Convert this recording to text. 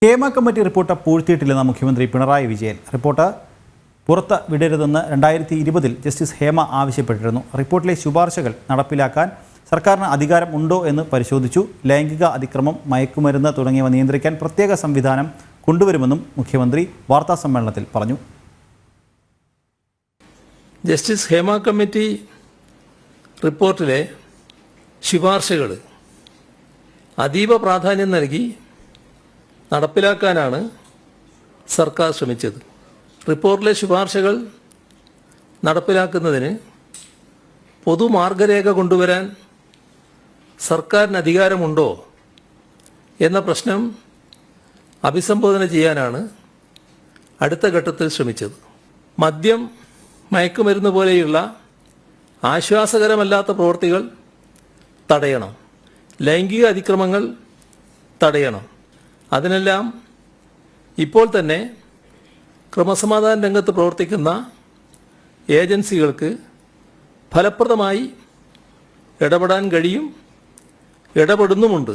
Hema committee report പൂഴ്ത്തിയിട്ടില്ലെന്ന് മുഖ്യമന്ത്രി Pinarayi Vijayan. Report പുറത്ത് വിടരുതെന്ന് 2020 justice Hema ആവശ്യപ്പെട്ടിരുന്നു. റിപ്പോർട്ടിലെ ശുപാർശകൾ നടപ്പിലാക്കാൻ സർക്കാരിന് അധികാരം ഉണ്ടോ എന്ന് പരിശോധിച്ചു. ലൈംഗിക അതിക്രമം, മയക്കുമരുന്ന് തുടങ്ങിയവ നിയന്ത്രിക്കാൻ പ്രത്യേക സംവിധാനം കൊണ്ടുവരുമെന്നും മുഖ്യമന്ത്രി വാർത്താസമ്മേളനത്തിൽ പറഞ്ഞു. ജസ്റ്റിസ് ഹേമ കമ്മിറ്റി റിപ്പോർട്ടിലെ ശുപാർശകൾ അതീവ പ്രാധാന്യം നൽകി നടപ്പിലാക്കാനാണ് സർക്കാർ ശ്രമിച്ചത്. റിപ്പോർട്ടിലെ ശുപാർശകൾ നടപ്പിലാക്കുന്നതിന് പൊതുമാർഗരേഖ കൊണ്ടുവരാൻ സർക്കാരിന് അധികാരമുണ്ടോ എന്ന പ്രശ്നം അഭിസംബോധന ചെയ്യാനാണ് അടുത്ത ഘട്ടത്തിൽ ശ്രമിച്ചത്. മദ്യം, മയക്കുമരുന്ന് പോലെയുള്ള ആശ്വാസകരമല്ലാത്ത പ്രവൃത്തികൾ തടയണം, ലൈംഗിക അതിക്രമങ്ങൾ തടയണം. അതിനെല്ലാം ഇപ്പോൾ തന്നെ ക്രമസമാധാന രംഗത്ത് പ്രവർത്തിക്കുന്ന ഏജൻസികൾക്ക് ഫലപ്രദമായി ഇടപെടാൻ കഴിയും, ഇടപെടുന്നുമുണ്ട്.